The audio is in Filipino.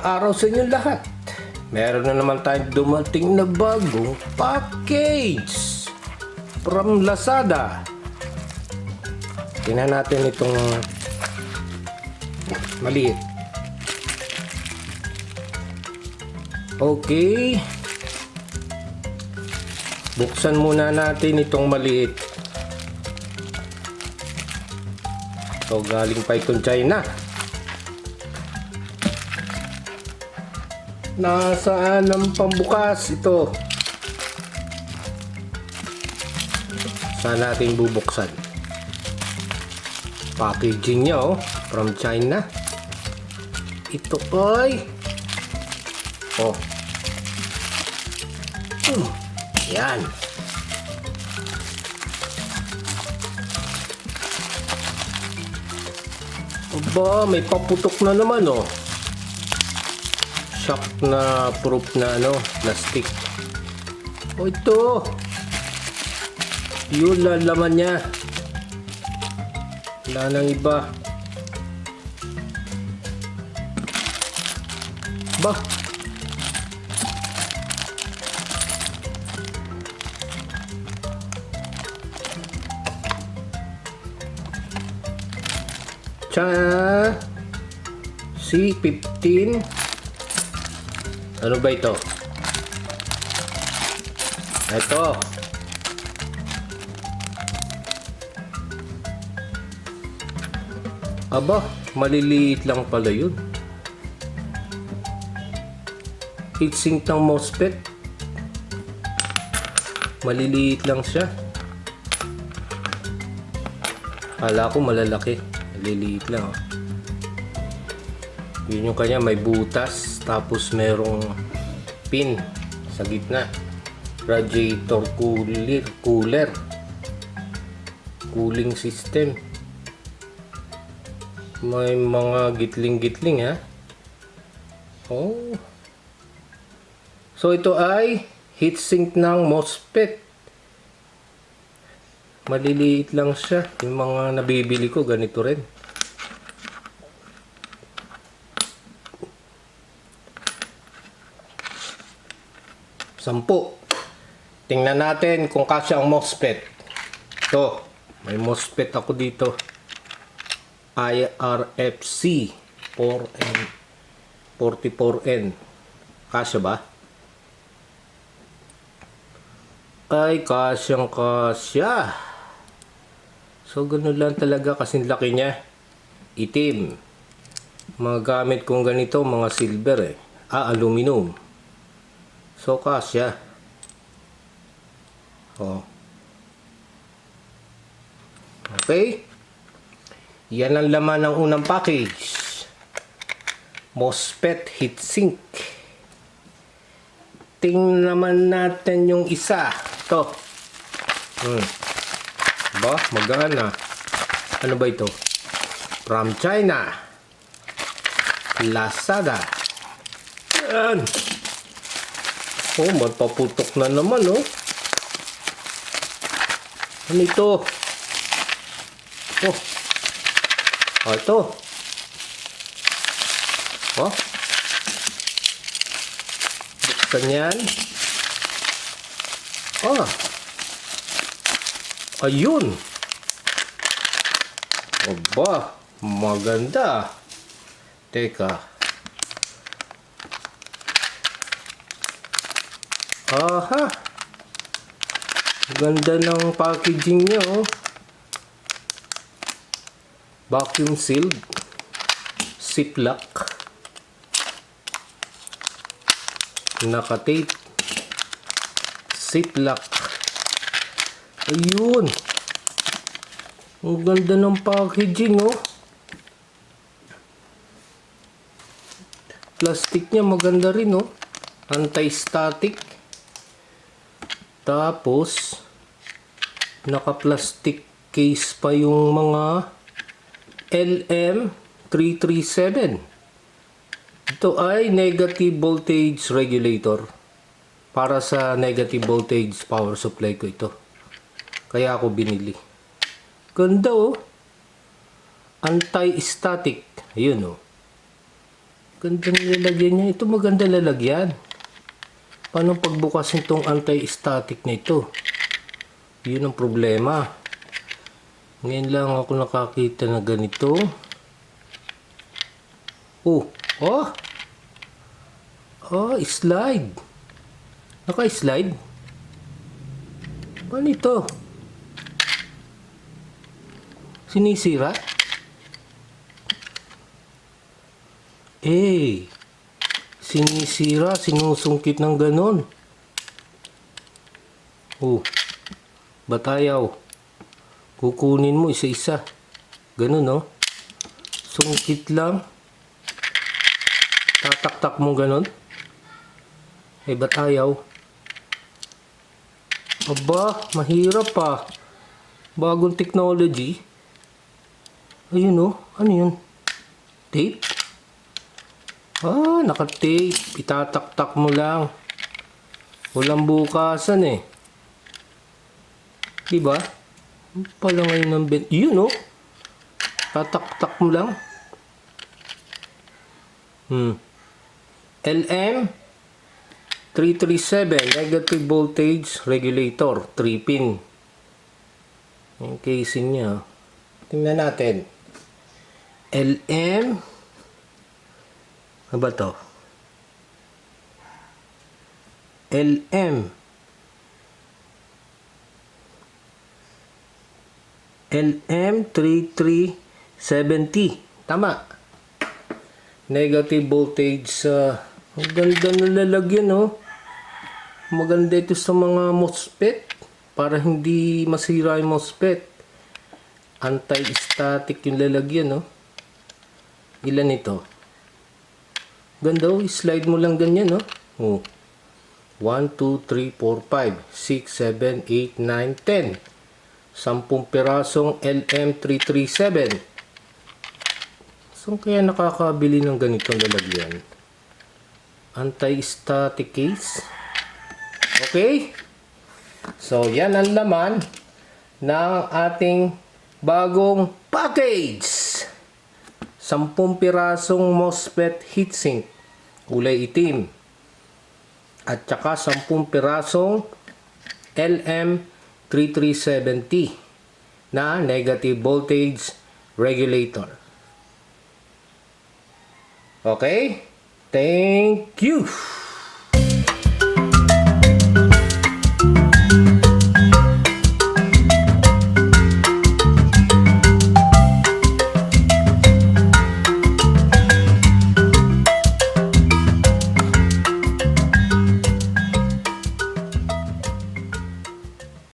araw sa inyo lahat. Meron na naman tayong dumating na bagong package from Lazada. Tingnan natin itong maliit. Okay. Buksan muna natin itong maliit. So, galing pa itong China. Nasaan ang pambukas ito? Saan natin bubuksan? Packaging niya from China. Ito ay yan. Aba, may paputok na naman shock na proof na plastic. Ito. Yun lang laman niya. Wala nang iba. Ba? C15. Ano ba ito? Ito. Aba, maliliit lang pala yun. Heatsink ng MOSFET. Maliliit lang siya. Kala ko malalaki. Maliliit lang. Yun yung kanya, may butas. Tapos merong pin sa gitna. Radiator cooler. Cooling system. May mga gitling-gitling So ito ay heatsink ng MOSFET. Maliliit lang siya. Yung mga nabibili ko ganito rin. Sampu. Tingnan natin kung kasya ang MOSFET. Ito, may MOSFET ako dito. IRFC 4N 44N. Kasya ba? Ay, kasyang kasya. So, ganun lang talaga kasing laki niya. Itim. Mga gamit kong ganito, mga silver aluminum. So, kasya. Okay. Yan ang laman ng unang package. MOSFET heatsink. Tingnan naman natin yung isa. Ito. Ba, magana. Ano ba ito? From China. Lazada. Yan. Magpaputok na naman Ano ito? Ito. Buksan yan. Ayun. Aba, maganda. Teka. Aha. Ganda ng packaging niya Vacuum sealed. Ziplock. Naka-tape. Ziplock. Ayun. Ang ganda ng packaging Plastic niya maganda rin Anti-static. Tapos naka-plastic case pa yung mga LM337. Ito ay negative voltage regulator. Para sa negative voltage power supply ko ito. Kaya ako binili. Ganda Anti-static. Ayun Ganda nilalagyan niya. Ito maganda lalagyan. Paano pagbukas nitong anti-static na ito? Yun ang problema. Ngayon lang ako nakakita na ganito. Oh, oh! Oh, slide. Naka-slide. Paano ito? Sinisira? Eh, sinisira, sinusungkit ng ganon. Oh, batayaw. Kukunin mo isa-isa. Ganon, no? Sungkit lang. Tatak-tak mo ganon. Eh, batayaw. Aba, mahirap pa. Bagong technology. Ayun, no? Ano yun? Tape? Ah, naka-tape. Itatak-tak mo lang. Walang bukasan eh. Diba? Pala ngayon ng yun, no? Tatak-tak mo lang. LM337 negative voltage regulator 3-pin. Yung casing niya. Tingnan natin. LM ano ba to? LM337T. Tama. Negative voltage ang ganda ng lalagyan, no? Maganda ito sa mga MOSFET para hindi masira yung MOSFET. Anti-static yung lalagyan, no? Ilan ito? Ganda, oh. Slide mo lang ganyan, no? Oh. 1, 2, 3, 4, 5, 6, 7, 8, 9, 10. 10 pirasong LM337. So, kaya nakakabili ng ganitong lalagyan? Anti-static case. Okay? So, yan ang laman ng ating bagong package. 10 pirasong MOSFET heatsink, kulay itim. At saka 10 pirasong LM337T na negative voltage regulator. Okay? Thank you!